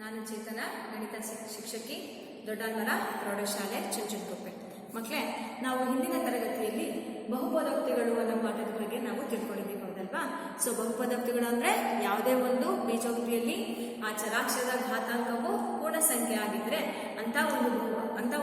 ನಾನು ಚೇತನ, ಗಣಿತ ಶಿಕ್ಷಕಿ, ದೊಡ್ಡಲ್ಮರ ಪ್ರೌಢಶಾಲೆ, ಚುಂಚನಕುಪ್ಪೆ. ಮಕ್ಕಳೇ, ನಾವು ಹಿಂದಿನ ತರಗತಿಯಲ್ಲಿ ಬಹುಪದೋಕ್ತಿಗಳು ಅನ್ನೋ ಪಾಠದ ಬಗ್ಗೆ ನಾವು ತಿಳ್ಕೊಂಡಿದ್ದೀವಿ, ಹೌದಲ್ವಾ? ಸೊ ಬಹುಪದೋಕ್ತಿಗಳು ಅಂದರೆ ಯಾವುದೇ ಒಂದು ಬೀಜೋಕ್ತಿಯಲ್ಲಿ ಆ ಚರಾಕ್ಷರದ ಘಾತಾಂಕವು ಪೂರ್ಣ ಸಂಖ್ಯೆ ಆಗಿದ್ರೆ ಅಂತ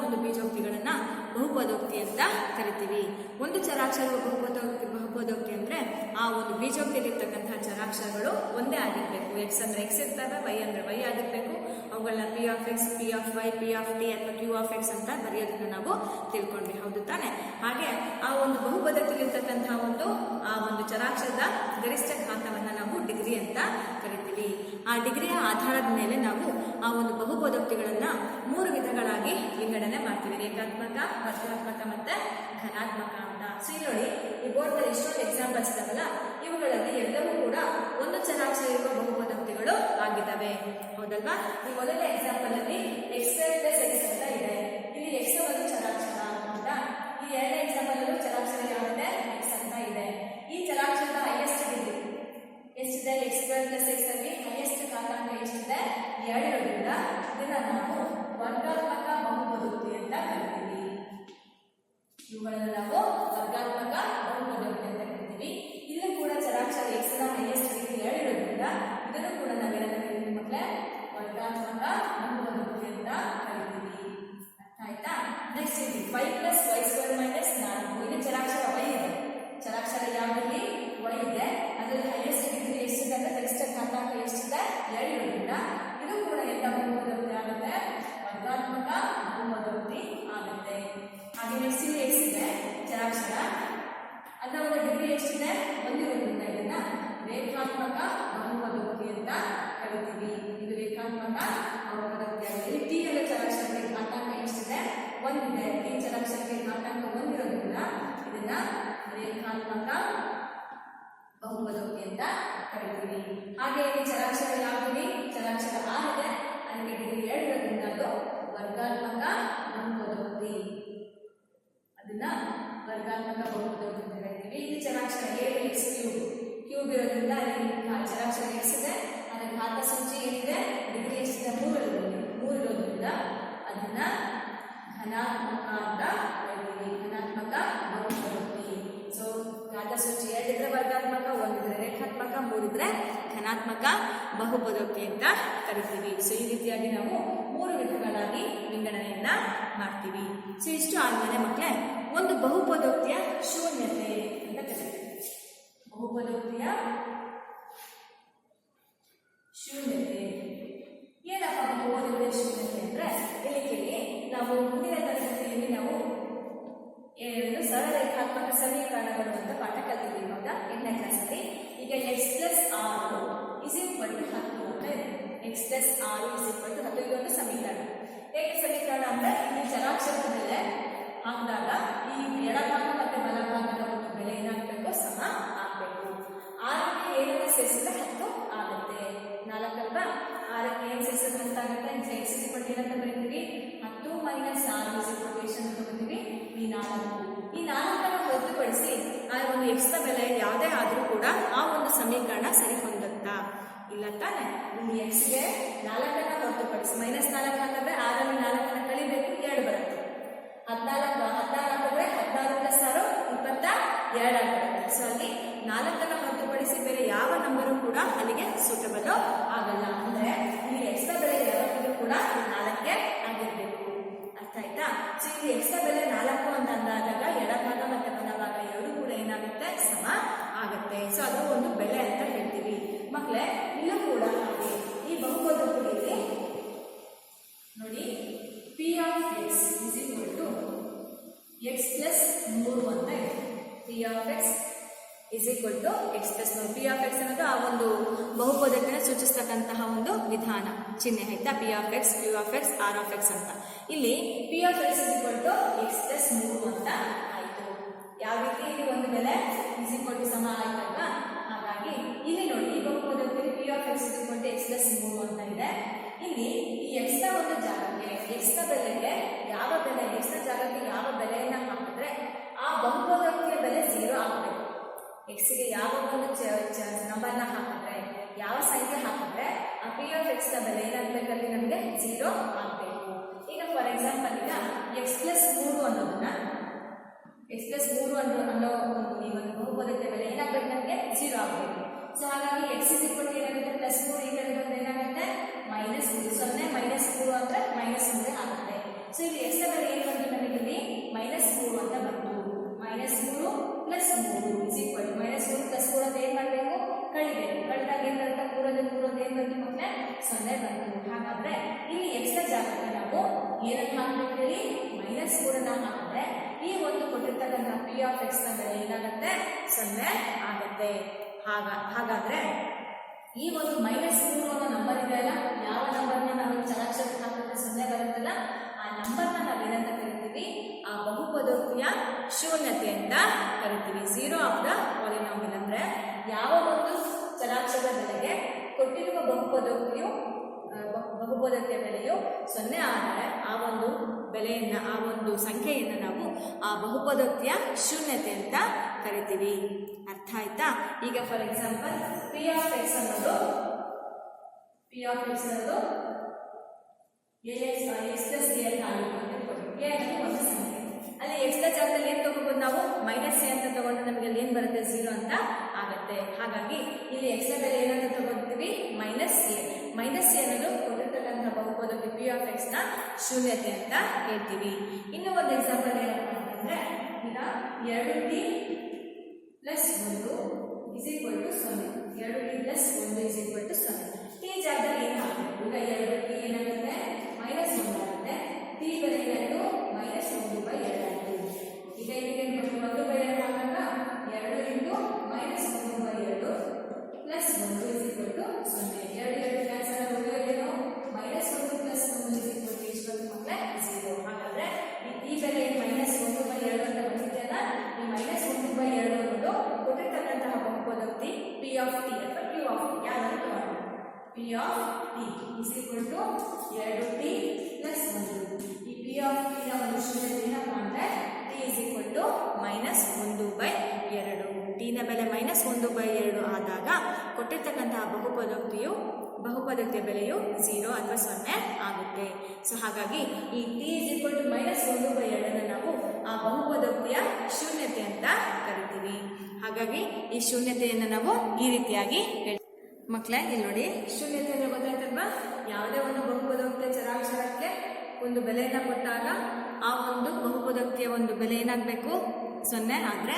ಒಂದು ಬೀಜೋಕ್ತಿಗಳನ್ನ ಬಹುಪದೋಕ್ತಿ ಅಂತ ಕರಿತೀವಿ. ಒಂದು ಚರಾಕ್ಷರ ಬಹುಪದೋಕ್ತಿ ಅಂದ್ರೆ ಆ ಒಂದು ಬೀಜೋಕ್ತಿಯಲ್ಲಿರ್ತಕ್ಕಂತಹ ಚರಾಕ್ಷರಗಳು ಒಂದೇ ಆಗಿರ್ಬೇಕು. ಎಕ್ಸ್ ಅಂದ್ರೆ ಎಕ್ಸ್ ಇರ್ತವೆ, ವೈ ಅಂದ್ರೆ ವೈ ಆಗಿರ್ಬೇಕು. ಅವುಗಳನ್ನ P of X, P of Y, P of T ಅಥವಾ ಕ್ಯೂ ಆಫ್ ಎಕ್ಸ್ ಅಂತ ಬರೆಯೋದನ್ನ ನಾವು ತಿಳ್ಕೊಂಡ್ವಿ, ಹೌದು ತಾನೆ? ಹಾಗೆ ಆ ಒಂದು ಬಹುಪದೋಕ್ತಿಯಲ್ಲಿರ್ತಕ್ಕಂತಹ ಆ ಒಂದು ಚರಾಕ್ಷರದ ಗರಿಷ್ಠ ಘಾತವನ್ನ ನಾವು ಡಿಗ್ರಿ ಅಂತ ಕರಿತೀವಿ. ಆ ಡಿಗ್ರಿಯ ಆಧಾರದ ಮೇಲೆ ನಾವು ಆ ಒಂದು ಬಹುಪದೋಕ್ತಿಗಳನ್ನ 3 ವಿಧಗಳಾಗಿ ವಿಂಗಡಣೆ ಮಾಡ್ತೀವಿ: ರೇಖಾತ್ಮಕ, ವರ್ಗಾತ್ಮಕ ಮತ್ತೆ ಘನಾತ್ಮಕ ಅಂತ. ಸೊ ನೋಡಿ, ಈ ಬೋರ್ಡ್ ನಲ್ಲಿ ಇಷ್ಟೊಂದು ಎಕ್ಸಾಂಪಲ್ಸ್ ಇದಾವಲ್ಲ, ಇವುಗಳಲ್ಲಿ ಎಲ್ಲವೂ ಕೂಡ ಒಂದು ಚರಾಕ್ಷರ ಇರುವ ಬಹುಪದೋಕ್ತಿಗಳು ಆಗಿದ್ದಾವೆ, ಹೌದಲ್ವಾ? ಈ ಮೊದಲನೇ ಎಕ್ಸಾಂಪಲ್ ಅಲ್ಲಿ ಎಕ್ಸ್ ಪ್ಲಸ್ ಎಕ್ಸ್ ಅಂತ ಇದೆ. ಇಲ್ಲಿ ಎಕ್ಸ್ ಒಂದು ಚರಾಕ್ಷರ ಅಂತ. ಈ ಎರಡನೇ ಎಕ್ಸಾಂಪಲ್ ಅಲ್ಲೂ ಚರಾಕ್ಷರ ಯಾವಿದೆ? ಎಕ್ಸ್ ಅಂತ ಇದೆ. ಈ ಚರಾಕ್ಷರದ ಹೈಯೆಸ್ಟ್ ಡಿಗ್ರಿ ಎಷ್ಟಿದೆ? ಎಕ್ಸ್ ಪ್ಲಸ್ ಎಕ್ಸ್ ಅಲ್ಲಿ ಹೈಯೆಸ್ಟ್ ಘಾತಾಂಕ ಎಷ್ಟಿದೆ? 2 ಇರೋದ್ರಿಂದ ಇದನ್ನ ನಾವು ವರ್ಗಾತ್ಮಕ ಬಹುಪದೋಕ್ತಿ ಅಂತ ಕರಿತೀವಿ. ಇವುಗಳನ್ನು ನಾವು ವರ್ಗಾತ್ಮಕ ಬಹುಪದೋಕ್ತಿ ಅಂತ ಕರಿತೀವಿ. ಇಲ್ಲೂ ಕೂಡ ಚರಾಕ್ಷರ ಎಕ್ಸ್ ನ ಹೈಯೆಸ್ಟ್ ಡಿಗ್ರಿ 2 ಇರೋದ್ರಿಂದ ಇದನ್ನು ಕೂಡ ನಾವೇನಂತ ಕರಿತೀವಿ ಮಕ್ಕಳೇ? ವರ್ಗಾತ್ಮಕ ಬಹುಪದೋಕ್ತಿ ಅಂತ ಕರಿತೀವಿ. ಆಯ್ತಾ? ನೆಕ್ಸ್ಟ್ ಇಲ್ಲಿ y plus Y square minus 4. ಇಲ್ಲಿ ಚರಾಕ್ಷರ y ಇದೆ. ಚರಾಕ್ಷರ ಯಾವ್ದಲ್ಲಿ y ಇದೆ, ಅದರಲ್ಲಿ ಹೈಯೆಸ್ಟ್ ಡಿಗ್ರಿ ಎಷ್ಟಿದೆ ಅಂದ್ರೆ ಗರಿಷ್ಠ ಘಾತಾಂಕ ಎಷ್ಟಿದೆ? 2 ಇರೋದ್ರಿಂದ ಇದು ಕೂಡ ಎಂತ ಬಹುಪದೋಕ್ತಿ ಆಗುತ್ತೆ? ವರ್ಗಾತ್ಮಕ ಬಹುಪದೋಕ್ತಿ ಆಗುತ್ತೆ. ಹಾಗೆ ನೆಕ್ಸ್ಟ್ ಇಲ್ಲಿ ಎಕ್ಸ್ ಇದೆ ಚರಾಕ್ಷರ, ಅದರ ಒಂದು ಡಿಗ್ರಿ ಎಷ್ಟಿದೆ? 1 ಇರೋದ್ರಿಂದ ಇದನ್ನ ರೇಖಾತ್ಮಕ ಬಹುಪದೋಕ್ತಿ ಅಂತ ಕರಿತೀವಿ. ಇದು ರೇಖಾತ್ಮಕ ಬಹುಪದೋಕ್ತಿ ಆಗಿದೆ. ಟಿ ಎಲ್ಲ ಚರಾಕ್ಷರಕ್ಕೆ ಘಾತಾಂಕ ಎಷ್ಟಿದೆ? 1 ಇದೆ. ಟಿ ಚರಾಕ್ಷರಕ್ಕೆ ಘಾತಾಂಕ 1 ಇರೋದ್ರಿಂದ ಇದನ್ನ ರೇಖಾತ್ಮಕ ಬಹುಪದೋಕ್ತಿ ಅಂತ ಕರಿತೀವಿ. ಹಾಗೆ ಇಲ್ಲಿ ಚರಾಕ್ಷರ ಯಾವ್ದಿದೆ? ಚರಾಕ್ಷರ 6 ಇದೆ, ಅದಕ್ಕೆ ಡಿಗ್ರಿ 2 ಇರೋದ್ರಿಂದ ಅದು ವರ್ಗಾತ್ಮಕ ಬಹುಪದೋಕ್ತಿ. ಅದನ್ನ ವರ್ಗಾತ್ಮಕ ಬಹುಪದೋಕ್ತಿ ಅಂತ ಕರಿತೀವಿ. ಇಲ್ಲಿ ಚರಾಕ್ಷರ ಎಕ್ಸ್ ಕ್ಯೂಬ್ ಇರೋದ್ರಿಂದ ಅಲ್ಲಿ ಚರಾಕ್ಷರ ಎಕ್ಸ್ ಇದೆ, ಅದರ ಘಾತ ಸೂಚಿ ಏನಿದೆ? ಡಿಗ್ರಿ ಎಷ್ಟಿದೆ? 3 ಇರೋದ್ರಿಂದ ಅದನ್ನ ಘನಾತ್ಮಕ ಅಂತ ಕರಿತೀವಿ. ಘನಾತ್ಮಕ ಬಹುಪದೋಕ್ತಿ. ಸೊ ಘಾತ ಸೂಚಿ 2 ಇದ್ರೆ ವರ್ಗಾತ್ಮಕ, 1 ಇದ್ರೆ ರೇಖಾತ್ಮಕ, 3 ಇದ್ರೆ ಘನಾತ್ಮಕ ಬಹುಪದೋಕ್ತಿ ಅಂತ ಕರಿತೀವಿ. ಸೊ ಈ ರೀತಿಯಾಗಿ ನಾವು 3 ವಿಧಗಳಾಗಿ ವಿಂಗಡಣೆಯನ್ನ ಮಾಡ್ತೀವಿ. ಸೊ ಇಷ್ಟು ಆದ್ಮೇಲೆ ಮಕ್ಕಳೇ, ಒಂದು ಬಹುಪದೋಕ್ತಿಯ ಶೂನ್ಯತೆ ಅಂತ ಕರಿತೀವಿ. ಬಹುಪದೋಕ್ತಿಯ ಶೂನ್ಯತೆ ಏನಪ್ಪ? ಬಹುಪದೋಕ್ತಿಯ ಶೂನ್ಯತೆ ಅಂದ್ರೆ ಇಲ್ಲಿ ಕೇಳಿ, ನಾವು ಮುಂದಿನ ತರಗತಿಯಲ್ಲಿ ನಾವು ಸರಳ ರೇಖಾತ್ಮಕ ಸಮೀಕರಣಗಳು ಅಂತ ಪಾಠ ಕಲ್ತಿದ್ದೀವಿ, ಹೌದಾ? 8ನೇ ಕ್ಲಾಸಲ್ಲಿ. ಈಗ X plus 6 is equal to 10 ಅಂತ ಇದೆ. X plus 6 is equal to 10 ಇದೊಂದು ಸಮೀಕರಣ. ಹೇಗೆ ಸಮೀಕರಣ ಅಂದ್ರೆ ಇಲ್ಲಿ ಚರಾಕ್ಷರದ ಬೆಲೆ ಹಾಕಿದಾಗ ಈ ಎಡಭಾಗ ಮತ್ತೆ ಬಲಭಾಗದ ಒಂದು ಬೆಲೆ ಏನಾಗಬೇಕು? ಸಮ ಆಗಬೇಕು. 6ಕ್ಕೆ ಏನನ್ನ ಸೇರಿಸಿದ್ರೆ 10 ಆಗುತ್ತೆ. 4 ಅಲ್ವಾ? 6ಕ್ಕೆ ಏನು ಸೇರಿಸಿದ್ರೆ 10 ಆಗುತ್ತೆ. ಎಕ್ಸ್ ಇಸ್ ಈಕ್ವಲ್ ಟು ಏನಂತ ಬರೀತೀವಿ? 10 ಮೈನಸ್ 6 ಇಸ್ ಈಕ್ವಲ್ ಟು ಎಷ್ಟು ಅಂತ ತಗೋತೀವಿ? ಈ 4. ಈ 4ಅನ್ನು ಹೊರತುಪಡಿಸಿ ಆ ಒಂದು ಎಕ್ಸ್ ನ ಬೆಲೆ ಯಾವುದೇ ಆದ್ರೂ ಕೂಡ ಆ ಒಂದು ಸಮೀಕರಣ ಸರಿ ಹೊಂದುತ್ತಾ? ಇಲ್ಲ ತಾನೆ? ಇಲ್ಲಿ ಎಕ್ಸ್ ಗೆ 4ಅನ್ನು ಹೊರತುಪಡಿಸಿ ಮೈನಸ್ 4 ಹಾಕಿದ್ರೆ 6ರಲ್ಲಿ 4ಅನ್ನು ಕಳಿಬೇಕು, 2 ಬರುತ್ತೆ. 16 ಹಾಕಿದ್ರೆ 16 ಪ್ಲಸ್ 6 22 ಆಗುತ್ತೆ. ಸೊ ಅಲ್ಲಿ 4ಅನ್ನು ಹೊರತುಪಡಿಸಿ ಬೇರೆ ಯಾವ ನಂಬರು ಕೂಡ ಅಲ್ಲಿಗೆ ಸೂಟಬಲ್ ಆಗಲ್ಲ. ಅಂದ್ರೆ ಇಲ್ಲಿ ಎಕ್ಸ್ ನ ಬೆಲೆ ಯಾವತ್ತಿಗೂ ಕೂಡ 4ಕ್ಕೆ ಆಗಿರ್ಬೇಕು. ಅರ್ಥ ಆಯ್ತಾ? ಸೊ ಇಲ್ಲಿ ಎಕ್ಸ್ ನ ಬೆಲೆ 4 ಅಂತ ಅಂದಾಗ ಎಡಭಾಗ ಮತ್ತೆ ಬಲಭಾಗ ಎರಡೂ ಕೂಡ ಏನಾಗುತ್ತೆ? ಸಮ ಆಗುತ್ತೆ. ಸೊ ಅದು ಒಂದು ಬೆಲೆ ಅಂತ ಹೇಳ್ತೀವಿ. ಮಕ್ಕಳೇ, ಇಲ್ಲೂ ಕೂಡ ಹಾಗೆ ಈ ಬಹುಪದೋಕ್ತಿಯಲ್ಲಿ ನೋಡಿ, P of X is equal to X plus 3 ಅಂತ ಇದೆ. P of X is equal to X plus 3. P of X ಅನ್ನೋದು ಆ ಒಂದು ಬಹುಪದೋಕ್ತಿಯನ್ನು ಸೂಚಿಸ್ತಕ್ಕಂತಹ ಒಂದು ವಿಧಾನ, ಚಿಹ್ನೆ, ಆಯ್ತಾ? P of X, Q of X, R of X ಅಂತ. ಇಲ್ಲಿ P of X is equal to X plus 3 ಅಂತ ಆಯ್ತು. ಯಾವ ರೀತಿ? ಇಲ್ಲಿ ಒಂದು ಬೆಲೆ ಇಸ್ ಈಕ್ವಲ್ ಟು ಸಮ ಆಯ್ತಲ್ವಾ? ಹಾಗಾಗಿ ಇಲ್ಲಿ ನೋಡಿ, ಈ ಬಹುಪದೋಕ್ತಿಯಲ್ಲಿ P of X is equal to X plus 3 ಅಂತ ಇದೆ. ಇಲ್ಲಿ ಈ ಎಕ್ಸ್ ನ ಒಂದು ಜಾಗಕ್ಕೆ ಎಕ್ಸ್ ನ ಬೆಲೆಗೆ ಯಾವ ಬೆಲೆ, ಎಕ್ಸ್ ನ ಜಾಗಕ್ಕೆ ಯಾವ ಬೆಲೆಯನ್ನ ಹಾಕಿದ್ರೆ ಆ ಬಹುಪದೋಕ್ತಿಯ ಬೆಲೆ 0 ಆಗಬೇಕು. ಎಕ್ಸ್ ಗೆ ಯಾವ ಒಂದು ನಂಬರ್ನ ಹಾಕಿದ್ರೆ, ಯಾವ ಸಂಖ್ಯೆ ಹಾಕಿದ್ರೆ ಆ ಪಿ ಆಫ್ ಎಕ್ಸ್ ನ ಬೆಲೆ ಏನಾಗಬೇಕಲ್ಲಿ ನಮಗೆ 0 ಆಗಬೇಕು. ಈಗ ಫಾರ್ ಎಕ್ಸಾಂಪಲ್ ಈಗ ಎಕ್ಸ್ ಪ್ಲಸ್ 3 ಅನ್ನೋದನ್ನ ಅನ್ನೋ ಈ ಒಂದು ಬಹುಪದದ ಬೆಲೆ ಏನಾಗಬೇಕು ನಮಗೆ 0 ಆಗಬೇಕು. ಸೊ ಹಾಗಾಗಿ ಎಕ್ಸ್ ಏನಾಗುತ್ತೆ ಪ್ಲಸ್ 3 ಈ ಕಡೆ ಬಂದು ಏನಾಗುತ್ತೆ ಮೈನಸ್ 3. 0 ಮೈನಸ್ 3 ಅಂದ್ರೆ ಮೈನಸ್ 3 ಆಗುತ್ತೆ. ಸೊ ಇಲ್ಲಿ ಎಕ್ಸ್ ನ ಬೆಲೆ ಏನು ಬಂತು ನಮಗೆ ಇಲ್ಲಿ ಮೈನಸ್ 3 ಅಂತ ಬಂತು. Minus 3 plus 3 is equal to minus 3 plus 4 ಅಂತ ಏನು ಮಾಡಬೇಕು ಕಳಿಬೇಕು. ಕಳೆದಾಗ ಏನು ಬರುತ್ತೆ 3 ಏನು ಬಂತು ಮಕ್ಕಳೇ 0 ಬಂತು. ಹಾಗಾದ್ರೆ ಇಲ್ಲಿ ಎಕ್ಸ್ ನ ಜಾಗಕ್ಕೆ ನಾವು ಏನನ್ನು ಹಾಕಬೇಕು ಹೇಳಿ ಮೈನಸ್ 3 ಹಾಕಿದ್ರೆ ಈ ಒಂದು ಕೊಟ್ಟಿರ್ತಕ್ಕಂಥ ಪಿ ಆಫ್ ಎಕ್ಸ್ ನ ಬೆಲೆ ಏನಾಗುತ್ತೆ 0 ಆಗುತ್ತೆ. ಹಾಗಾದ್ರೆ ಈ ಒಂದು ಮೈನಸ್ 3 ಅನ್ನೋ ನಂಬರ್ ಇದೆಯಲ್ಲ, ಯಾವ ನಂಬರ್ನ ನಾವು ಚಲಾಕ್ಷರಕ್ಕೆ ಹಾಕಿದ್ರೆ 0 ಬರುತ್ತಲ್ಲ ಆ ನಂಬರ್ನ ನಾವೇನಂತ ಕರಿತೀವಿ, ಆ ಬಹುಪದೋಕ್ತಿಯ ಶೂನ್ಯತೆ ಅಂತ ಕರಿತೀವಿ. 0 ಆಫ್ ದ ಪಾಲಿನಾಮಿಯಲ್ ಅಂದ್ರೆ ಯಾವ ಒಂದು ಚಲಾಕ್ಷರದ ಬೆಲೆಗೆ ಕೊಟ್ಟಿರುವ ಬಹುಪದೋಕ್ತಿಯ ಬೆಲೆಯು 0 ಆದರೆ ಆ ಒಂದು ಬೆಲೆಯನ್ನ ಆ ಒಂದು ಸಂಖ್ಯೆಯನ್ನು ನಾವು ಆ ಬಹುಪದೋಕ್ತಿಯ ಶೂನ್ಯತೆ ಅಂತ ಕರಿತೀವಿ. ಅರ್ಥ ಆಯ್ತಾ? ಈಗ for example P of X ಅನ್ನೋದು ಎಕ್ಸ್ ಪ್ಲಸ್ ಎ ಅಂತ ಆಗುತ್ತೆ. ಒಂದು ಸಂಖ್ಯೆ ಅಲ್ಲಿ ಎಕ್ಸ್ ನ ಜಾಗದಲ್ಲಿ ಏನು ತಗೋಬಹುದು ನಾವು ಮೈನಸ್ ಎ ಅಂತ ತಗೊಂಡ್ರೆ ನಮಗೆ ಅಲ್ಲಿ ಏನು ಬರುತ್ತೆ 0 ಅಂತ ಆಗುತ್ತೆ. ಹಾಗಾಗಿ ಇಲ್ಲಿ ಎಕ್ಸ್ ನ ಬೆಲೆ ಏನಂತ ತಗೋತೀವಿ ಮೈನಸ್ ಎ. ಮೈನಸ್ ಎ ಅನ್ನೋದು ಕೊಟ್ಟಿರ್ತಕ್ಕಂಥ ಬಹುಪದೋಕ್ತಿ ಪಿ ಆಫ್ ಎಕ್ಸ್ ನ ಶೂನ್ಯತೆ ಅಂತ ಹೇಳ್ತೀವಿ. ಇನ್ನು ಒಂದು ಎಕ್ಸಾಂಪಲ್ ಏನಪ್ಪ ಅಂತಂದ್ರೆ ಈಗ 2t plus 1 is equal to 0. 2t plus 1 is equal to 0. T ಜಾಗದಲ್ಲಿ ಏನು ಹಾಕಬೇಕು? ಈಗ 2t ಏನಾಗುತ್ತೆ ಮೈನಸ್ 1 ಆಗುತ್ತೆ. ಟಿ ಬೆಲೆ ಏನಾಯಿತು ಮೈನಸ್ 1/2 ಆಯಿತು. ಈಗ ಇಲ್ಲಿಗೆ 1/2 ಹಾಕಾಗ 2 into minus 1/2 plus 1 is equal to 0. 2 cancel ಆಗೋದೇನು minus 1 plus 1 is equal to ಎಷ್ಟು ಮಕ್ಕಳೇ 0. ಹಾಗಾದ್ರೆ ಈ ಟಿ ಬೆಲೆ ಮೈನಸ್ 1/2 ಅಂತ ಬಂದಿದೆಯಲ್ಲ, ಈ ಮೈನಸ್ 1/2 ಅನ್ನೋದು ಕೊಟ್ಟಿರ್ತಕ್ಕಂತಹ ಬಹುಪದೋಕ್ತಿ ಪಿ ಆಫ್ ಟಿ ಅಥವಾ ಕ್ಯೂ ಆಫ್ ಟಿ ಯಾವ್ದು P of T is equal to 2t plus 1. ಈ ಪಿ ಆಫ್ ಟಿ ನ ಒಂದು ಶೂನ್ಯತೆ ಏನಪ್ಪ ಅಂದ್ರೆ T is equal to minus 1/2. T ನ ಬೆಲೆ ಮೈನಸ್ 1/2 ಆದಾಗ ಕೊಟ್ಟಿರ್ತಕ್ಕಂತಹ ಬಹುಪದೋಕ್ತಿಯ ಬೆಲೆಯು 0 ಅಥವಾ 0 ಆಗುತ್ತೆ. ಸೊ ಹಾಗಾಗಿ ಈ T is equal to minus 1/2 ನಾವು ಆ ಬಹುಪದೋಕ್ತಿಯ ಶೂನ್ಯತೆ ಅಂತ ಕರಿತೀವಿ. ಹಾಗಾಗಿ ಈ ಶೂನ್ಯತೆಯನ್ನು ನಾವು ಈ ರೀತಿಯಾಗಿ ಮಕ್ಕಳೇ ಇಲ್ಲಿ ನೋಡಿ, ಶೂನ್ಯತೆ ಅಂದ್ರೆ ಗೊತ್ತಾಯ್ತಲ್ವಾ? ಯಾವುದೇ ಒಂದು ಬಹುಪದೋಕ್ತಿಯ ಚರಾಕ್ಷರಕ್ಕೆ ಒಂದು ಬೆಲೆಯನ್ನು ಕೊಟ್ಟಾಗ ಆ ಒಂದು ಬಹುಪದೋಕ್ತಿಯ ಒಂದು ಬೆಲೆ ಏನಾಗಬೇಕು 0 ಆದರೆ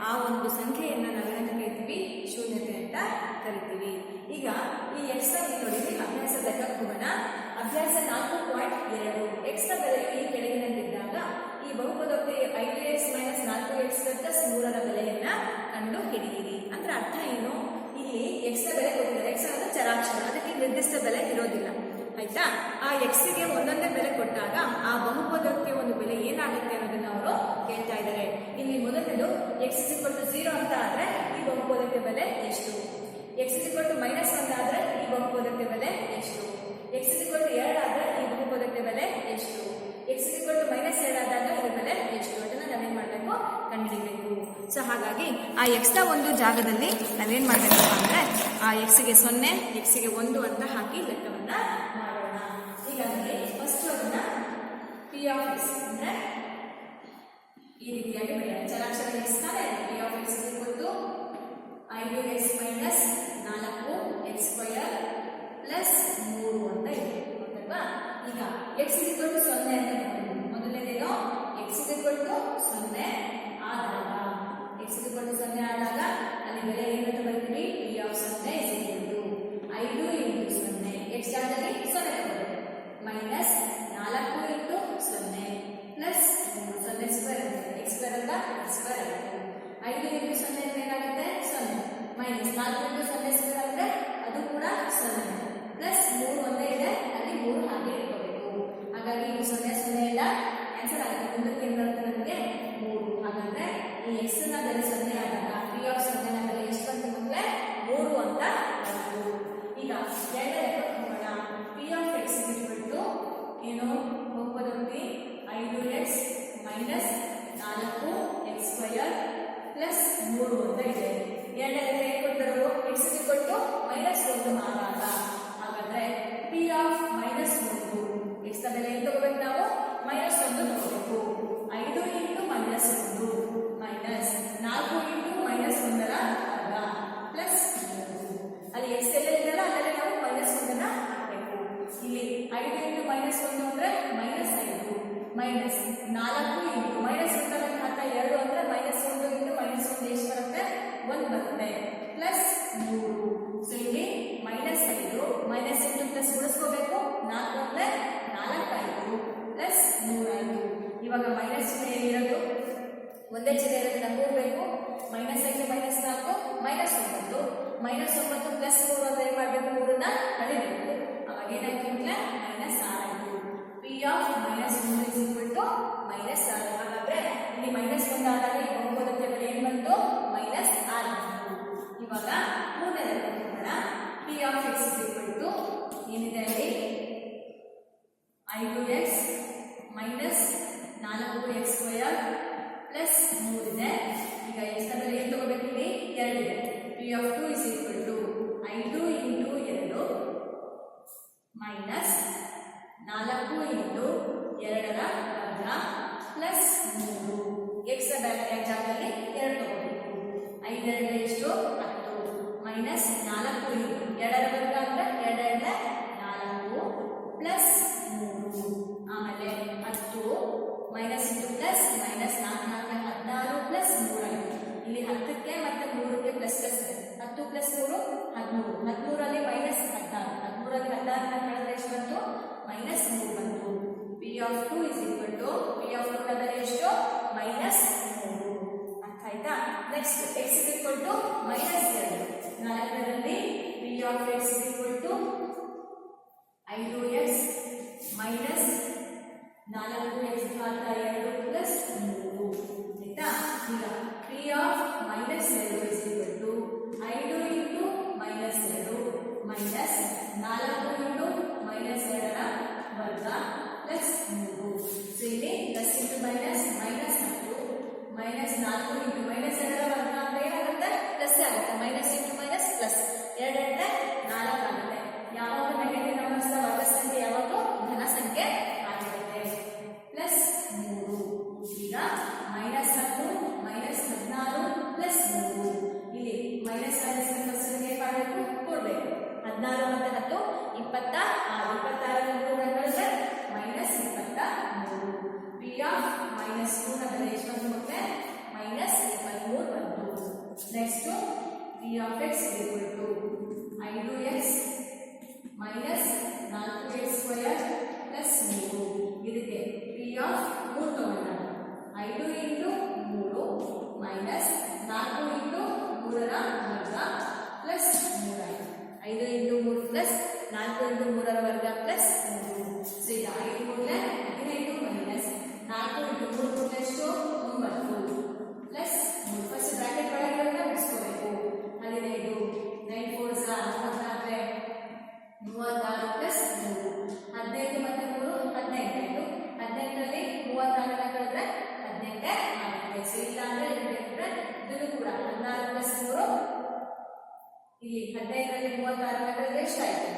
ಆ ಒಂದು ಸಂಖ್ಯೆಯನ್ನು ನಾವೇನಂತ ಕರಿತೀವಿ ಶೂನ್ಯತೆ ಅಂತ ಕರಿತೀವಿ. ಈಗ ಈ ಎಕ್ಸ್ ನ ನೋಡಿ ಅಭ್ಯಾಸ ಲೆಕ್ಕಕ್ಕೆ ಹೋಗೋಣ. ಅಭ್ಯಾಸ 4.2 ಎಕ್ಸ್ ನ ಬೆಲೆಯು ಈ ಕೆಳಗಿನಲ್ಲಿದ್ದಾಗ ಈ ಬಹುಪದೋಕ್ತಿ 5x ಮೈನಸ್ 4x ಪ್ಲಸ್ 3ರ ಬೆಲೆಯನ್ನ ಕಂಡು ಹಿಡಿಯಿರಿ. ಅಂದ್ರೆ ಅರ್ಥ ಏನು? ಇಲ್ಲಿ ಎಕ್ಸ್ ನ ಬೆಲೆ ಕೊಟ್ಟಿದ್ದಾರೆ. ಎಕ್ಸ್ ಅನ್ನೋದು ಚರಾಕ್ಷರ, ಅದಕ್ಕೆ ನಿರ್ದಿಷ್ಟ ಬೆಲೆ ಇರೋದಿಲ್ಲ. ಆಯ್ತಾ? ಆ ಎಕ್ಸ್ ಗೆ ಒಂದೊಂದೇ ಬೆಲೆ ಕೊಟ್ಟಾಗ ಆ ಬಹುಪದೋಕ್ತಿಯ ಒಂದು ಬೆಲೆ ಏನಾಗುತ್ತೆ ಅನ್ನೋದನ್ನ ಅವರು ಹೇಳ್ತಾ ಇದ್ದಾರೆ. ಇಲ್ಲಿ ಮೊದಲನೇದು ಎಕ್ಸ್ ಇಸ್ ಈಕ್ವಲ್ ಟು 0 ಅಂತ ಆದ್ರೆ ಈ ಬಹುಪದೋಕ್ತಿಯ ಬೆಲೆ ಎಷ್ಟು? X is equal to minus 1 ಆದ್ರೆ ಈ ಬಹುಪದೋಕ್ತಿಯ ಬೆಲೆ ಎಷ್ಟು? ಎಕ್ಸ್ ಇಸ್ ಈಕ್ವಲ್ ಟು 2 ಆದ್ರೆ ಈ ಬಹುಪದೋಕ್ತಿಯ ಬೆಲೆ ಎಷ್ಟು? X is equal to minus 2 ಆದಾಗ ಈ ಬೆಲೆ ಎಷ್ಟು? ಅದನ್ನ ನಾವೇನ್ ಮಾಡಬೇಕು ಕಂಡುಹಿಡಿಯಬೇಕು. ಸೊ ಹಾಗಾಗಿ ಆ ಎಕ್ಸ್ ನ ಒಂದು ಜಾಗದಲ್ಲಿ ನಾವೇನ್ ಮಾಡಬೇಕು ಅಂದ್ರೆ ಆ ಎಕ್ಸ್ಗೆ 0 ಎಕ್ಸ್ಗೆ 1 ಅಂತ ಹಾಕಿ ಲೆಕ್ಕವನ್ನ ಮಾಡೋಣ. ಹೀಗಾಗಿ ಫಸ್ಟ್ ಅದನ್ನ ಪಿ ಆಫ್ ಎಕ್ಸ್ ಅಂದ್ರೆ ಈ ರೀತಿಯಾಗಿ ಬರೆಯೋಣ. ಚರಾಕ್ಷರ ಎಕ್ಸ್ ತಾನೆ P of X is equal to 5x minus 4x square plus 3 ಅಂತ ಇದೆ ಹೌದಲ್ವಾ? ಈಗ ಎಕ್ಸ್ ಇಸ್ ಈಕ್ವಲ್ ಟು 0 ಅಂತ ತಗೊಂಡು ಮೊದಲನೇದೇನೋ ಎಕ್ಸ್ ಇಸ್ ಈಕ್ವಲ್ ಟು 0 ಆದಾಗ ಅಲ್ಲಿ ಬೆಲೆ ಏನಂತ ಬರ್ತೀವಿ P of 0 is equal to 5 into 0 X ಜಾಗದಲ್ಲಿ 0 ತಗೋಬೇಕು minus 4 into 0 plus 0 square X square ಅಲ್ಲ ಸ್ಕ್ವೇರ್ ಆಗುತ್ತೆ. 5 ಇಂಟು 0 ಏನಾಗುತ್ತೆ 0 ಮೈನಸ್ 4 ಇಂಟು 0 ಸ್ಕ್ವೇರ್ ಆಗುತ್ತೆ ಅದು ಕೂಡ 0 ಪ್ಲಸ್ 3 ಒಂದೇ ಇದೆ ಅಲ್ಲಿ 3 ಹಾಗೆ ಇಟ್ಕೋಬೇಕು. ಹಾಗಾಗಿ ಇದು 0 ಎಲ್ಲ ಕ್ಯಾನ್ಸಲ್ ಆಗುತ್ತೆ. ಮುಂದಕ್ಕೆ ಏನು ಬರುತ್ತೆ ನಮಗೆ 3. ಹಾಗಾದ್ರೆ ಈ ಎಕ್ಸ್ ನ ಬೆಲೆ 0 ಆದಾಗ ಪಿ ಆಫ್ 0 ನ ಬೆಲೆ ಎಷ್ಟು ಬಂತು ಮಕ್ಕಳೇ 3 ಅಂತ ಬಂತು. ಈಗ ಎರಡನೇ ಲೆಕ್ಕಕ್ಕೆ ಹೋಗೋಣ. P of X is equal to ಏನು ಬಹುಪದೋಕ್ತಿ 5x minus 4x square plus 3 ಅಂತ ಇದೆ. ಎರಡನೇ ಲೆಕ್ಕ ಏನು ಕೊಟ್ಟರು X is equal to minus 1 ಆದಾಗ. ಹಾಗಾದ್ರೆ ಮೈನಸ್ 4 ಇಂಟು ಮೈನಸ್ ಉತ್ತರದ ಘಾತ 2 ಅಂದ್ರೆ -1 ಇಂಟು -1 ಎಷ್ಟು ಬರುತ್ತೆ 1 ಬರುತ್ತೆ ಪ್ಲಸ್ 3. ಸೊ ಇಲ್ಲಿ -5 ಮೈನಸ್ ಇಂಟು ಪ್ಲಸ್ ಗುಣಿಸ್ಕೋಬೇಕು 4 ಅಂದ್ರೆ 4 ಪ್ಲಸ್ 3 ಇವಾಗ ಮೈನಸ್ ಚಿಹ್ನೆ ಇರೋದು ಒಂದೇ ಚಿಹ್ನೆ ಇರೋದನ್ನ ಕೂಡಬೇಕು -5 -4 -9 -9 ಪ್ಲಸ್ 3 ಅಂದ್ರೆ ಏನು ಮಾಡಬೇಕು 3ನ್ನ ಕಳಿಬೇಕು ಅವಾಗ ಏನಾಯ್ತು ಅಂದ್ರೆ -6 P of -3 is equal to -6 ಹಾಗಾದ್ರೆ ಇಲ್ಲಿ -1 ಆದಾಗ ಈ ಬಹುಪದೋಕ್ತಿ ಬೆಲೆ ಏನು ಬಂತು -6 ಇವಾಗ ಮೂರನೇ ನೋಡೋಣ P of x is equal to ಏನಿದೆ ಅಲ್ಲಿ 5x minus 4x square plus 3 ಇದೆ ಈಗ x ನ ಬೆಲೆ ಏನು ತಗೋಬೇಕು ಇಲ್ಲಿ 2 ಇದೆ P of 2 is equal to 5 into 2 minus 4 into 2ರ ವರ್ಗ ಪ್ಲಸ್ 3 x ನ ಬೆಲೆ ಜಾಗದಲ್ಲಿ 2 ತಗೋಬೇಕು 5 2 ಎಷ್ಟು 10 ಮೈನಸ್ 4 ಇಂಟು 2ರ ವರ್ಗ ಅಂದ್ರೆ 2 ಅಂದ್ರೆ 4 ಪ್ಲಸ್ 3 ಆಮೇಲೆ 10 minus into plus minus 4 16 plus 3 ಇಲ್ಲಿ 10ಕ್ಕೆ ಮತ್ತೆ 3ಕ್ಕೆ ಪ್ಲಸ್ ಪ್ಲಸ್ ಇದೆ 10 ಪ್ಲಸ್ 3 13 13ರಲ್ಲಿ ಮೈನಸ್ 16 13ರಲ್ಲಿ 16 ಕಳೆದ್ರೆ ಎಷ್ಟು ಬಂತು -3 ಬಂತು P of 2 is equal to P of 2 ನ ಬೆಲೆ ಎಷ್ಟು -3 ಅರ್ಥ ಆಯ್ತಾ next x is equal to -2 ನಾಲ್ಕರಲ್ಲಿ P of x is equal to 5x minus 4x ಘಾತ 2 ಪ್ಲಸ್ 3 ಆಯ್ತಾ ಈಗ P of -2 is equal to 5 into -2 minus 4 into -2ರ ವರ್ಗ ಪ್ಲಸ್ 3 ಸೊ ಇಲ್ಲಿ plus into minus -10 minus 4 into -2ರ ವರ್ಗ ಅಂತ ಏನಾಗುತ್ತೆ ಪ್ಲಸ್ ಆಗುತ್ತೆ ಮೈನಸ್ ಇಂಟು ಮೈನಸ್ ಪ್ಲಸ್ 2 ಅಂದ್ರೆ 4 ಆಗುತ್ತೆ ಯಾವಾಗ ನೆಗೆಟಿವ್ ನಂಬರ್ಸ್ ನ ವರ್ಗ ಸಂಖ್ಯೆ ಯಾವಾಗಲೂ ಧನ ಸಂಖ್ಯೆ ಆಗಿರುತ್ತೆ ಪ್ಲಸ್ 3 ಈಗ -10 -16 ಪ್ಲಸ್ 3 ಇಲ್ಲಿ ಮೈನಸ್ ಏನು ಮಾಡಬೇಕು ಕೊಡಬೇಕು 16 ಮತ್ತೆ 10 26 ಕಳಿದ್ರೆ -23 ಪಿ ಆಫ್ -2 ನ ಬೆಲೆ ಎಷ್ಟು ಬಂತು -23 ಬಂತು next P of x equal to 5x minus 4x square plus 3 ಇದಕ್ಕೆ ಪಿ ಆಫ್ 3 ತಗೊಂಡ 5 ಇಂಟು 3 ಮೈನಸ್ 4 ಇಂಟು 3ರ ವರ್ಗ ಪ್ಲಸ್ 3 5 ಇಂಟು 3 ಪ್ಲಸ್ 4 ಇಂಟು 3ರ ವರ್ಗ ಪ್ಲಸ್ 3 ಸೊ ಈಗ 5 ಮೂರಲೆ 15 ಮೈನಸ್ 4 ಇಂಟು 3 ಎಷ್ಟು 9 ಪ್ಲಸ್ 3 ಫಸ್ಟ್ ಬ್ರಾಕೆಟ್ ಒಳಗಿರೋದನ್ನ ಬಿಡಿಸ್ಕೋಬೇಕು 15 9 4 36 ಪ್ಲಸ್ 3 15 ಮತ್ತೆ 3 15 15ರಲ್ಲಿ 34ನ ಕಳೆದ್ರೆ 18 ಆಗುತ್ತೆ ಸೊ ಇಲ್ಲ ಅಂದ್ರೆ ಇದನ್ನು ಕೂಡ 16 ಪ್ಲಸ್ 3 ಇಲ್ಲಿ 15ರಲ್ಲಿ 36ನ ಕಳೆದ್ರೆ ಎಷ್ಟಾಯ್ತು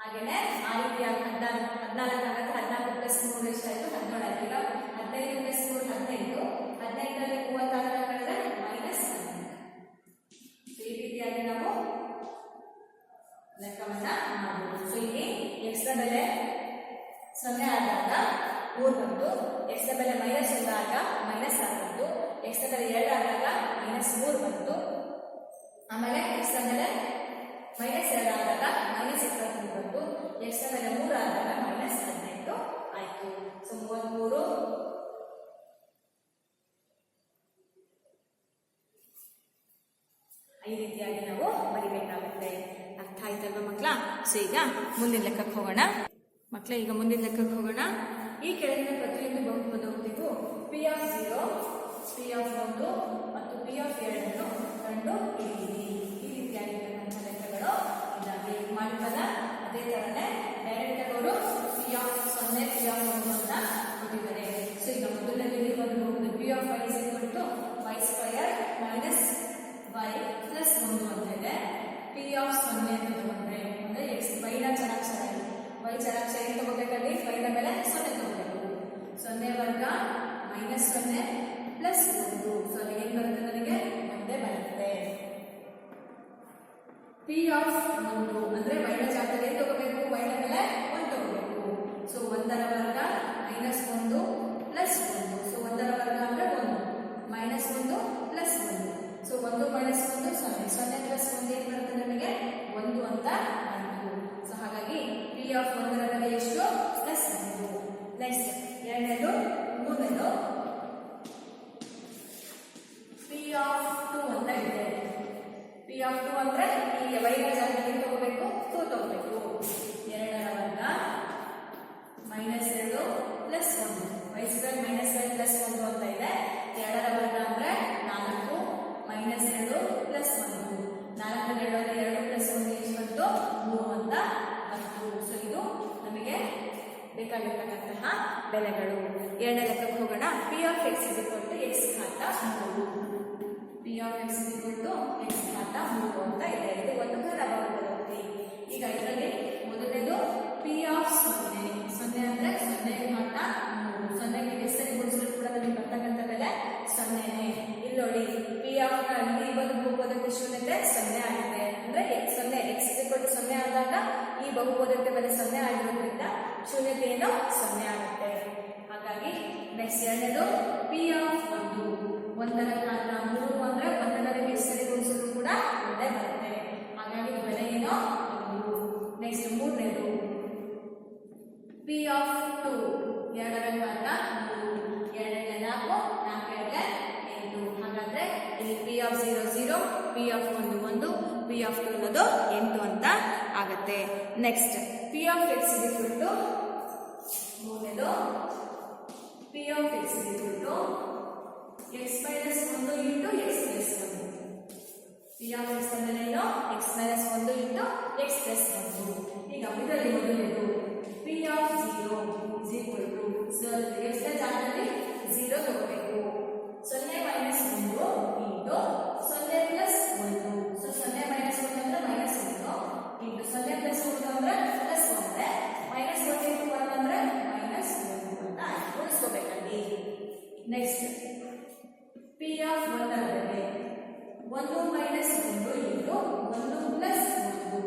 ಹಾಗೇನೆ ಆ ರೀತಿಯಾಗಿ 14 ಆಗುತ್ತೆ 14 ಪ್ಲಸ್ 3 ಎಷ್ಟಾಯ್ತು 17 ಆಯ್ತು ಈಗ 15 ಪ್ಲಸ್ 3 18 18ರಲ್ಲಿ 36ನ ಕಳೆದ್ರೆ -15 ಈ ರೀತಿಯಾಗಿ ನಾವು ಲೆಕ್ಕವನ್ನ ಮಾಡಬಹುದು ಸೊ ಇಲ್ಲಿ x ನ ಬೆಲೆ 0 ಆದಾಗ 3 ಬಂತು x ನ ಬೆಲೆ -1 ಆದಾಗ -6 ಬಂತು x ನ ಬೆಲೆ 2 ಆದಾಗ -3 ಬಂತು ಆಮೇಲೆ x ನ ಬೆಲೆ -2 ಆದಾಗ -23 ಬಂತು x ನ ಬೆಲೆ 3 ಆದಾಗ -18 ಆಯ್ತು ಸೊ 33 ಈ ರೀತಿಯಾಗಿ ನಾವು ಬರಿಬೇಕಾಗುತ್ತೆ ಅರ್ಥ ಆಯ್ತಲ್ವಾ ಮಕ್ಕಳ ಸೊ ಈಗ ಮುಂದಿನ ಲೆಕ್ಕಕ್ಕೆ ಹೋಗೋಣ ಮಕ್ಕಳೇ ಈಗ ಮುಂದಿನ ಲೆಕ್ಕಕ್ಕೆ ಹೋಗೋಣ ಈ ಕೆಳಗಿನ ಪ್ರತಿಯೊಂದು ಬಹುಪದೋಕ್ತಿಗೂ ಪಿ ಆಫ್ 0 ಪಿ ಆಫ್ 1 ಮತ್ತು ಪಿ ಆಫ್ 2 ಅನ್ನು ಕಂಡು ಹಿಡಿಯಿರಿ ಈ ರೀತಿಯಾಗಿರ್ತಕ್ಕಂಥ ಲೆಕ್ಕಗಳು ಇದಾವೆ ಮಾಡ್ತಲ್ಲ ಅದೇ ತರನೇ ಡೈರೆಕ್ಟ್ ಅವರು ಪಿ ಆಫ್ 0 ಪಿ ಆಫ್ 1 ಅಂತ ಕೊಟ್ಟಿದ್ದಾರೆ ಸೊ ಈಗ ಮೊದಲನೇ ಬಂದು P of y is equal to y square minus y plus 1 ಅಂತ ಇದೆ ಪಿ ಆಫ್ 0 ಅಂತ ತಗೊಂಡ್ರೆ ಅಂದ್ರೆ x y ನ ಚರಾಕ್ಷರ y ಚರಾಕ್ಷರ ಏನು ತಗೋಬೇಕಲ್ಲಿ y ನ ಬೆಲೆ 0 ತಗೋಬೇಕು 0 ವರ್ಗ -0 ಪ್ಲಸ್ 1 ಸೊ ಅಲ್ಲಿ ಏನು ಬರುತ್ತೆ ನನಗೆ ಒಂದೇ ಬರುತ್ತೆ ಪಿ ಆಫ್ 1 ಅಂದ್ರೆ y ನ ಜಾಗದಲ್ಲಿ ಏನು ತಗೋಬೇಕು y ನ ಬೆಲೆ 1 ತಗೋಬೇಕು ಸೊ 1ರ ವರ್ಗ -1 ಆಫ್ ಒಂದರ ಬೆಲೆ ಎಷ್ಟು ಪ್ಲಸ್ 1. ನೆಕ್ಸ್ಟ್ ಎರಡನೇದು ಮೂರನೇದು ಪಿ ಆಫ್ 2 ಅಂತ ಇದೆ. ಪಿ ಆಫ್ 2 ಅಂದ್ರೆ ಈ ವೈನ ಜಾಗದಲ್ಲಿ ತಗೋಬೇಕು 2 ತಗೋಬೇಕು. 2ರ ವರ್ಗ minus 2 plus 1 y square minus 1 plus 1 ಅಂತ ಇದೆ. 2ರ ವರ್ಗ ಅಂದ್ರೆ 4 ಮೈನಸ್ 2 ಪ್ಲಸ್ 1. 4 2 ಪ್ಲಸ್ 1 ಎಷ್ಟು ಬಂತು 3 ಅಂತ ಬಂತು. ಸೊ ಇದು ನಮಗೆ ಬೇಕಾಗಿರ್ತಕ್ಕಂತಹ ಬೆಲೆಗಳು. ಎರಡನೇ ಲೆಕ್ಕಕ್ಕೆ ಹೋಗೋಣ. ಪಿ ಆಫ್ ಎಕ್ಸ್ ಎಕ್ಸ್ ಘಾತ 3. ಪಿ ಆಫ್ ಎಕ್ಸ್ ಎಕ್ಸ್ ಘಾತ 3 ಅಂತ ಇದೆ. ಇದು ಒಂದು ಬಹುಪದೋಕ್ತಿ. ಈಗ ಇದರಲ್ಲಿ ಮೊದಲನೇದು ಪಿ ಆಫ್ 0. 0 ಅಂದ್ರೆ 0 ಘಾತ 3. 0ಗೆ ಎಷ್ಟಕ್ಕೆ ಗುಣಿಸಿದ್ರು ಕೂಡ ನಮಗೆ ಬರ್ತಕ್ಕಂಥ ಬೆಲೆ 0ನೇ. ಇಲ್ಲಿ ನೋಡಿ ಪಿ ಆಫ್ ಈ ಒಂದು ಬಹುಪದೋಕ್ತಿ ಶೂನ್ಯತೆ 0 ಆಗಿದೆ. ಅಂದ್ರೆ x 0 ಆದಾಗ ಈ ಬಹುಪದೋಕ್ತಿ ಬೆಲೆ 0 ಆಗಿರೋದ್ರಿಂದ ಶೂನ್ಯತೆ ಏನು 0 ಆಗುತ್ತೆ. ಹಾಗಾಗಿ ನೆಕ್ಸ್ಟ್ ಎರಡನೇದು ಪಿ ಆಫ್ 1. 1ರ ಘಾತ 3 ಅಂದ್ರೆ 1ರ ಎಷ್ಟಕ್ಕೆ ಗುಣಿಸಿದ್ರು ಕೂಡ ಒಂದೇ ಬರುತ್ತೆ. ಹಾಗಾಗಿ ಬೆಲೆ ಏನು 1. ನೆಕ್ಸ್ಟ್ ಮೂರನೇದು ಪಿ ಆಫ್ 2. 2ರ ಘಾತ 3. 2 4 4 8. ಹಾಗಾದ್ರೆ ಇಲ್ಲಿ P of 0 0, P of 1 1, P of 2 ಅನ್ನೋದು 8 ಅಂತ ಆಗುತ್ತೆ. ನೆಕ್ಸ್ಟ್ ಪಿ ಆಫ್ ಎಕ್ಸ್ ಮೂರನೇದು P of X X minus 1 into X plus 1. P of X ಅಂದ್ರೆ ಏನು X minus 1 into X plus 1. ಈಗ ಇದರಲ್ಲಿ ಮೊದಲನೇದು P of 0 is equal to X ಜಾಗದಲ್ಲಿ 0 ತಗೋಬೇಕು. 0 minus 1 into 0 plus 1. So 0 minus 1 ಅಂದ್ರೆ minus 1 into 0 plus 1 ಅಂದ್ರೆ ಪ್ಲಸ್ 1 ಮೈನಸ್ 1 ಇಂಟು 1 ಅಂದ್ರೆ ಮೈನಸ್ 1 ಅಂತ ಉಳಿಸ್ಕೋಬೇಕಲ್ಲಿ. ನೆಕ್ಸ್ಟ್ ಪಿ ಆಫ್ 1ರ ಬೆಲೆ 1 ಮೈನಸ್ 1 ಇಂಟು 1 ಪ್ಲಸ್ 1.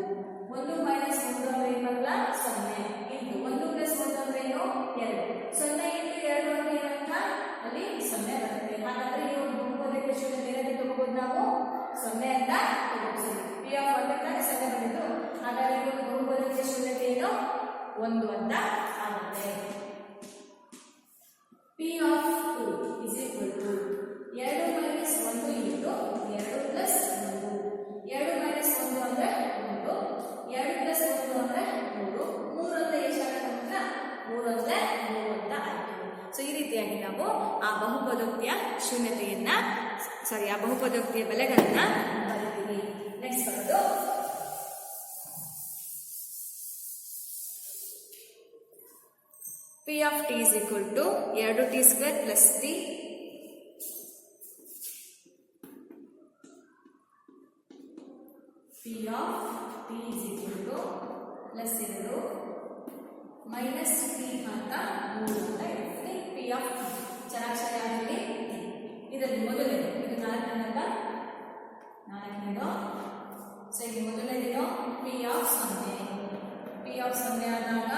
1 ಮೈನಸ್ 1 ಅಂದ್ರೆ ಏನಲ್ಲ 0 ಇಂಟು 1 ಪ್ಲಸ್ 1 ಅಂದ್ರೆ ಏನು 2. 0 ಇಂಟು 2 ಅಂದ್ರೆ ಏನಂತ ಅಲ್ಲಿ 0 ಬರುತ್ತೆ. ಹಾಗಾದ್ರೆ ಈ ಒಂದು ಬಹುಪದೋಕ್ತಿ ಶೂನ್ಯತೆ ಏನಂತ ತಗೋಬಹುದು ನಾವು 0 ಅಂತ ತಗೋಬಹುದು. ಪಿ ಆಫ್ 1 ಗೆ 0 ಬಂದಿದ್ದು. ಹಾಗಾದ್ರೆ ಈ ಒಂದು ಬಹುಪದೋಕ್ತಿ ಶೂನ್ಯತೆ ಏನು 1 ಅಂತ ಆಗುತ್ತೆ. P of 2 is equal to 2 minus 1 into 2 plus 1. 2 minus 1 ಅಂದ್ರೆ 1, 2 ಪ್ಲಸ್ 1 ಅಂದ್ರೆ 3. 3 ಅಂತ ಎಷ್ಟಾಗುತ್ತೆ 3 ಅಂದ್ರೆ 3 ಅಂತ ಆಯ್ತು. ಸೊ ಈ ರೀತಿಯಾಗಿ ನಾವು ಆ ಬಹುಪದೋಕ್ತಿಯ ಶೂನ್ಯತೆಯನ್ನ ಆ ಬಹುಪದೋಕ್ತಿಯ ಬೆಲೆಗಳನ್ನ ಬರೀತೀವಿ. ನೆಕ್ಸ್ಟ್ ಬರೋದು P of T is equal to 2t square plus 3 P of T is equal to plus 2 minus T ಘಾತ 3 ಅಂತ ಇರುತ್ತೆ. ಪಿ ಆಫ್ ಚರಾಕ್ಷರ ಆಗಲಿ ಇದರಲ್ಲಿ ಮೊದಲನೇದು ಇದು 4ನೇದು. ಸೊ ಇದು ಮೊದಲನೇದು ಪಿ ಆಫ್ 0. ಪಿ ಆಫ್ 0 ಆದಾಗ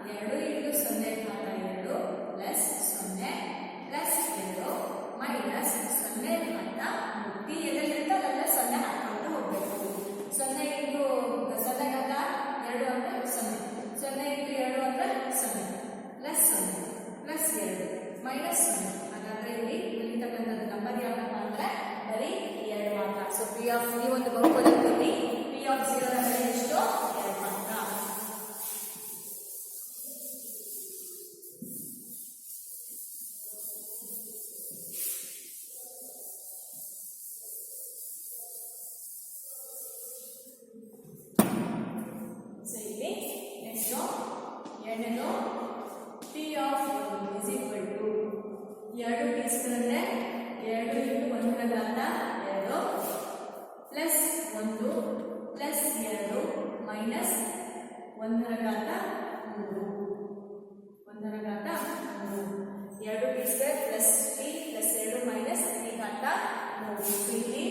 2 ಇಂಟು 0 ಘಾತ 2 ಪ್ಲಸ್ 0 ಪ್ಲಸ್ 2 ಮೈನಸ್ 0 ಘಾತ 3. ಟಿ ಎಲ್ಲಿರುತ್ತೆ ಅಲ್ಲೆಲ್ಲ 0 ಹಾಕೊಂಡು ಹೋಗಬೇಕು. 0 ಇಂಟು 0 ಘಾತ 2 ಅಂದ್ರೆ 0. 0 ಇಂಟು 2 ಅಂದ್ರೆ 0 ಪ್ಲಸ್ 0 ಪ್ಲಸ್ 2 ಮೈನಸ್ 0. ಹಾಗಾದ್ರೆ ಇಲ್ಲಿ ಉಳಿತಕ್ಕಂಥದ್ದು ನಂಬರ್ ಯಾವಪ್ಪ ಅಂದ್ರೆ ಬರೀ 2 ಮಾತ್ರ. ಸೊ ಪಿ ಆಫ್ ಈ ಒಂದು ಬಹುಪದೋಕ್ತಿಯಲ್ಲಿ ಪಿ ಆಫ್ 0 ರ ಬೆಲೆ ಎಷ್ಟು 2 ಮಾತ್ರ. ಎರಡನೇದು P of 1 is equal to 2t square ಅಂದ್ರೆ 2 ಇಂಟು 1ರ ಘಾತ 2 ಪ್ಲಸ್ 1 ಪ್ಲಸ್ 2 ಮೈನಸ್ 1ರ ಘಾತ 3. 1ರ ಘಾತ 3 2t square plus t plus 2 minus t ಘಾತ 3. ಇಲ್ಲಿ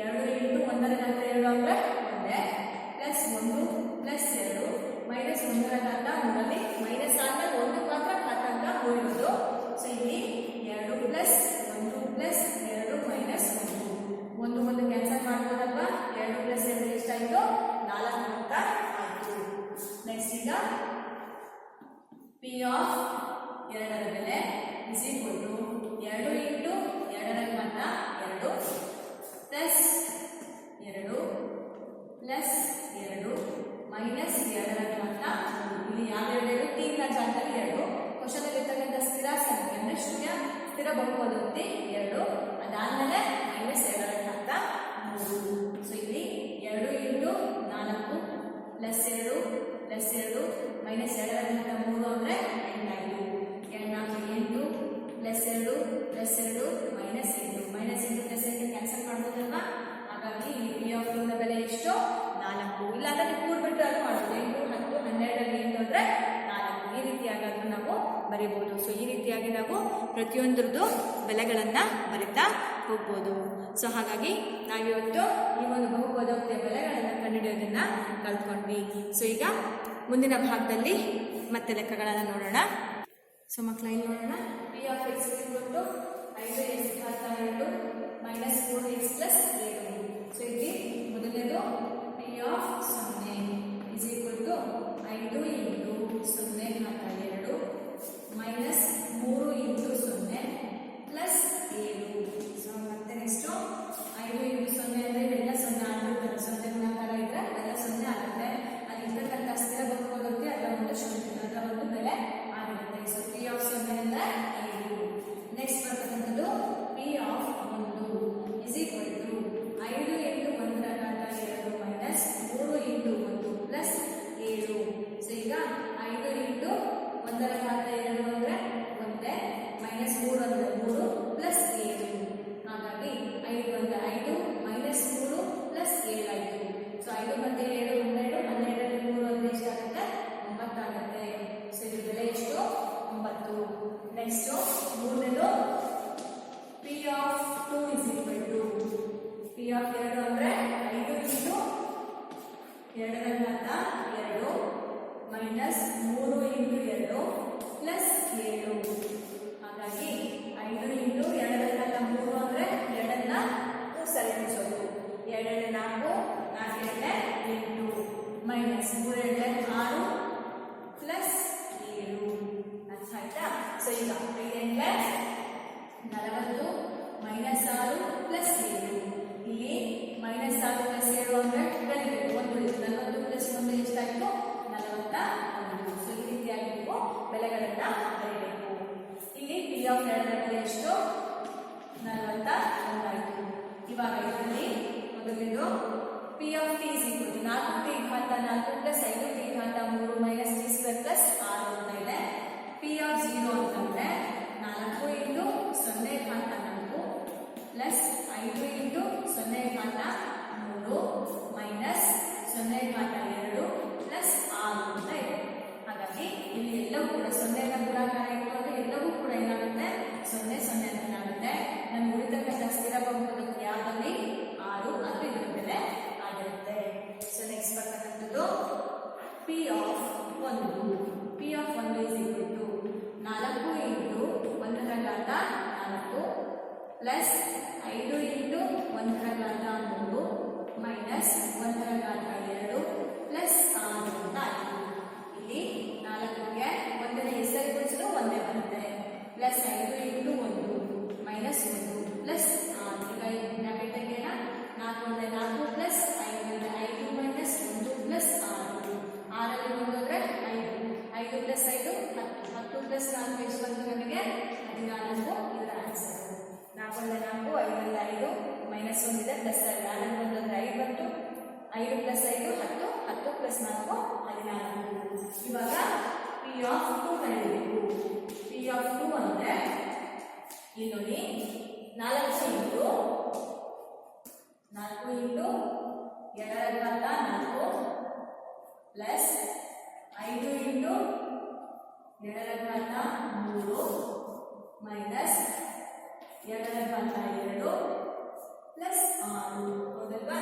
2 ಇಂಟು 1ರ ಘಾತ 2 ಅಂದ್ರೆ 1 ಪ್ಲಸ್ 1 ಪ್ಲಸ್ 2 ಮೈನಸ್ 1ರ ಘಾತ 3ರಲ್ಲಿ ಮೈನಸ್ ಆದಾಗ 1 ಮಾತ್ರ ಘಾತಾಂಕ ಉಳಿಯೋದು. ಸೊ ಇಲ್ಲಿ 2 ಪ್ಲಸ್ 1 ಪ್ಲಸ್ 2 ಮೈನಸ್ 1 1 ಕ್ಯಾನ್ಸಲ್ ಮಾಡ್ಬೋದಲ್ವಾ. 2 ಪ್ಲಸ್ 2 ಎಷ್ಟಾಯಿತು 4 ಅಂತ ಆಯಿತು. ನೆಕ್ಸ್ಟ್ ನೆಕ್ಸ್ಟ್ ಈಗ ಪಿ ಆಫ್ 2 ಬೆಲೆ ಇಸ್ ಈಕ್ವಲ್ ಟು 2 ಇಂಟು 2 ಘಾತ 2 ಪ್ಲಸ್ 2 ಪ್ಲಸ್ 2 ಮೈನಸ್ 2 ಘಾತ 3. ಇಲ್ಲಿ ಯಾವ್ಯಾವ ಟಿ ನ ಜಾಗದಲ್ಲಿ 2 ಕ್ವಶನ್ ಇರತಕ್ಕಂಥ ಸ್ಥಿರ ಸಂಖ್ಯೆ ಅಂದ್ರೆ ಶೂನ್ಯ ಸ್ಥಿರ ಬಹುಪದೋಕ್ತಿ 2 ಅದಾದ್ಮೇಲೆ ಮೈನಸ್ 2 ಘಾತ 3. ಸೊ ಇಲ್ಲಿ 2 ಇಂಟು 4 ಪ್ಲಸ್ 2 ಪ್ಲಸ್ 2 ಮೈನಸ್ 2 ಘಾತ 3 ಅಂದ್ರೆ 8 ಆಯಿತು. 2 plus 2 plus 2 minus 8 minus 8 plus 8 cancel ಮಾಡ್ಬೋದಲ್ವಾ. ಹಾಗಾಗಿ ಇಲ್ಲಿ ಪಿ ಆಫ್ ನ ಬೆಲೆ ಎಷ್ಟು 4. ಇಲ್ಲಾಂದ್ರೆ ನೀವು ಕೂಡ್ಬಿಟ್ಟು ಅದು ಮಾಡ್ಬೋದು. 8 10 12 8 ಅಂದ್ರೆ 4. ಈ ರೀತಿಯಾಗಾದ್ರೂ ನಾವು ಬರೀಬಹುದು. ಸೊ ಈ ರೀತಿಯಾಗಿ ನಾವು ಪ್ರತಿಯೊಂದರದ್ದು ಬೆಲೆಗಳನ್ನ ಬರಿತಾ ಹೋಗ್ಬೋದು. ಸೊ ಹಾಗಾಗಿ ನಾವಿವತ್ತು ಈ ಒಂದು ಬಹುಪದೋಕ್ತಿಯ ಬೆಲೆಗಳನ್ನು ಕಂಡುಹಿಡಿಯೋದನ್ನ ಕಲ್ತ್ಕೊಂಡ್ವಿ. ಸೊ ಈಗ ಮುಂದಿನ ಭಾಗದಲ್ಲಿ ಮತ್ತೆ ಲೆಕ್ಕಗಳನ್ನು ನೋಡೋಣ. ಸೊ ಮಕ್ಕಳ ಇಲ್ಲಿ ನೋಡೋಣ. P of X equal to 5x ಘಾತ 2 ಮೈನಸ್ 4x ಪ್ಲಸ್ 7. ಸೊ ಇಲ್ಲಿ ಮೊದಲನೇದು P of 0 is equal to 5 into 0 ಘಾತ 2 ಮೈನಸ್ 3 ಇಂಟು 0 ಪ್ಲಸ್ 7. ಸೊ ಮತ್ತೆ ನೆಕ್ಸ್ಟ್ 5 ಇಂಟು 0 ಅಂದ್ರೆ ಇವೆಲ್ಲ 0 ಆಗುತ್ತೆ. 0 ಗುಣಾಕಾರ ಇದ್ರೆ ಅದೆಲ್ಲ 0 ಆಗುತ್ತೆ. ಅಲ್ಲಿರ್ತಕ್ಕಂಥ ಸ್ಥಿರ ಬಹುಪದೋಕ್ತಿ ಅದರ ಒಂದು ಶೂನ್ಯ ಅದರ ಒಂದು ಬೆಲೆ ಆಗಿರುತ್ತೆ. ಸೊ ಪಿ ಆಫ್ 0 ಅಂದ್ರೆ 5. ನೆಕ್ಸ್ಟ್ ಬರ್ತಕ್ಕಂಥದ್ದು P of 1 is equal to 5 into 1 ಘಾತ 2 ಮೈನಸ್ 3 ಇಂಟು 1 ಪ್ಲಸ್ 7. ಸೊ ಈಗ 5 ಇಂಟು 1 ಘಾತ 2 ಅಂದ್ರೆ 1 ಮೈನಸ್ 3 ಅಂದ್ರೆ 3 ಪ್ಲಸ್ 7. ಹಾಗಾಗಿ 5 ಅಂದ್ರೆ 5 ಮೈನಸ್ 3 ಪ್ಲಸ್ 7 ಆಯಿತು. ಸೊ 5 ಮತ್ತೆ 7 12 12 3 ಅಂದ್ರೆ ಎಷ್ಟಾಗುತ್ತೆ 9 ಆಗುತ್ತೆ. ಸೊ ಇದು ಬೆಲೆ ಎಷ್ಟು 9. ನೆಕ್ಸ್ಟ್ ಮೂರನೇದು P of 2 is equal to P of 2 ಅಂದ್ರೆ 5 ಇಂಟು 2 ಘಾತ 2 ಮೈನಸ್ 3 ಇಂಟು 2 ಪ್ಲಸ್ 7. ಹಾಗಾಗಿ 5 ಇಂಟು 2 ಘಾತ 3 ಅಂದ್ರೆ 2ನ್ನ ಸರಿಪಡಿಸೋದು. 2 4 4 8 ಮೈನಸ್ 3 6 ಪ್ಲಸ್ 7. ಅರ್ಥ ಆಯ್ತಾ. ಸೊ ಈಗ 5 40 ಮೈನಸ್ 6 ಪ್ಲಸ್ 7. ಇಲ್ಲಿ ಮೈನಸ್ 6 ಪ್ಲಸ್ 7 ಅಂದ್ರೆ ಕಲಿಬೇಕು. 40 ಪ್ಲಸ್ 1 ಎಷ್ಟಾಯ್ತು 41. ಸೊ ಈ ರೀತಿಯಾಗಿ ನೀವು ಬೆಲೆಗಳನ್ನ ಬರೀಬೇಕು. ಇಲ್ಲಿ ಪಿ ಆಫ್ 2 ಬೆಲೆ ಎಷ್ಟು 41 ಆಯಿತು. ಇವಾಗ ಇದರಲ್ಲಿ ಮೊದಲಿದು P of T is equal to 4t ಘಾತ 4 ಪ್ಲಸ್ 5t ಘಾತ 3 ಮೈನಸ್ ಟಿ ಸ್ಕ್ವೇರ್ ಪ್ಲಸ್ 6 ಅಂತ ಇದೆ. ಪಿ ಆಫ್ 0 ಅಂತಂದ್ರೆ 4 ಇಂಟು 0 ಘಾತ 4 ಪ್ಲಸ್ 5 ಇಂಟು 0 ಘಾತ 3 ಮೈನಸ್ 0 ಘಾತ 2 ಪ್ಲಸ್ 6 ಅಂತ ಇದೆ. ಹಾಗಾಗಿ ಇಲ್ಲಿ ಎಲ್ಲವೂ ಕೂಡ 0 ನ ಗುಣಾಕಾರ ಇಟ್ಕೊಂಡು ಎಲ್ಲವೂ ಕೂಡ ಏನಾಗುತ್ತೆ 0 0 ಅಂತ ಆಗುತ್ತೆ. ನಮ್ಗೆ ಉಳಿತಕ್ಕಂಥ ಸ್ಥಿರ ಬಹುಪದೋಕ್ತಿ ಯಾವ್ದಲ್ಲಿ 6 ಅದು ಇದರ ಬೆಲೆ ಆಗಿರುತ್ತೆ. ಸೊ ನೆಕ್ಸ್ಟ್ ಬರ್ತಕ್ಕಂಥದ್ದು P of 1. P of 1 is equal to 4 into 1 ಘಾತ 4 ಪ್ಲಸ್ 5 ಇಂಟು 1 ಘಾತ 3 ಮೈನಸ್ 1 ಘಾತ 2 ಪ್ಲಸ್ 6 ಅಂತ ಆಯಿತು. ಇಲ್ಲಿ 4ಗೆ 1ನೇ ಹೆಸರುಗೊಳಿಸಿದ್ರು 1 ಬರುತ್ತೆ. Plus 5 into 1 minus 1 plus 6. ಈಗ ಬ್ರಾಕೆಟ್ ತೆಗೆಯೋಣ. 4 1 4 plus 5 5 minus 1 plus 6. 6ರಲ್ಲಿ ನೋಡಿದ್ರೆ 5 ಪ್ಲಸ್ 5 10 10 ಪ್ಲಸ್ 4 ಎಷ್ಟು ಬಂತು ನಮಗೆ 14. ಇದರ ಆನ್ಸರ್ 4 4 5 5 ಮೈನಸ್ 1 ಇದೆ ಪ್ಲಸ್ 4 ಬಂದ್ರೆ 5 ಬಂತು. 5 ಪ್ಲಸ್ 5 10 10 ಪ್ಲಸ್ 4 14. ಇವಾಗ ಪಿ ಆಫ್ 2 ಕಂಡುಹಿಡಿಯಬೇಕು. ಪಿ ಆಫ್ 2 ಅಂದ್ರೆ ಇಲ್ಲಿ ನೋಡಿ 4 ಇಂಟು 2 ಘಾತ 4 ಪ್ಲಸ್ 5 ಇಂಟು 2 ಘಾತ 3 ಮೈನಸ್ 2 ಘಾತ 2 ಪ್ಲಸ್ 6 ಹೌದಲ್ವಾ.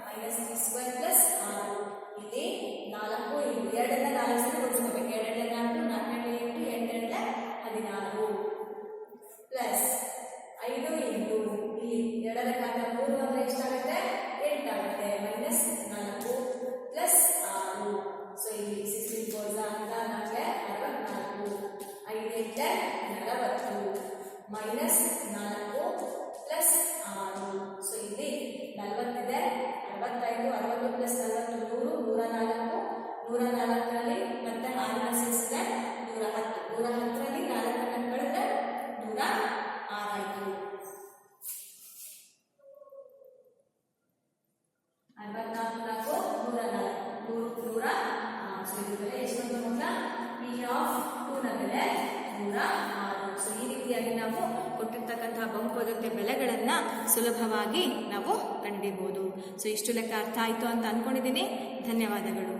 Minus T square plus 6. ಇಲ್ಲಿ 4 ಇಂಟು 2ನ್ನ 4 ಸಲ ಗುಣಿಸ್ಕೋಬೇಕು. 2 4 4 8 8 16 ಪ್ಲಸ್ 5 ಇಂಟು ಇಲ್ಲಿ 2 ಘಾತ 3 ಅಂದ್ರೆ ಎಷ್ಟಾಗುತ್ತೆ 8 ಆಗುತ್ತೆ. Minus 4 plus 6. ಸೊ ಇಲ್ಲಿ 16 ಮೈನಸ್ 4 ಪ್ಲಸ್ 6. ಸೊ ಇಲ್ಲಿ 40 ಇದೆ, 65, 60 ಪ್ಲಸ್ 40 100, 104ರಲ್ಲಿ ಮತ್ತೆ 6 ಸೇರಿಸಿದೆ 110, 110ರಲ್ಲಿ 4 ಕಳೆದ್ರೆ 106 ಆಯಿತು. 64 104 ಸೊ ಇದು ಬೆಲೆ ಎಷ್ಟು ಮೊತ್ತ? ಪಿ ಆಫ್ 2 ನ ಬೆಲೆ 106. ಸೊ ಈ ರೀತಿಯಾಗಿ ನಾವು ಕೊಟ್ಟಿರ್ತಕ್ಕಂತಹ ಬಹುಪದೋಕ್ತಿ ಬೆಲೆಗಳನ್ನು ಸುಲಭವಾಗಿ ನಾವು ಕಂಡುಹಿಡಿಯಬಹುದು. ಸೊ ಇಷ್ಟು ಲೆಕ್ಕ ಅರ್ಥ ಆಯಿತು ಅಂತ ಅಂದ್ಕೊಂಡಿದ್ದೀನಿ. ಧನ್ಯವಾದಗಳು.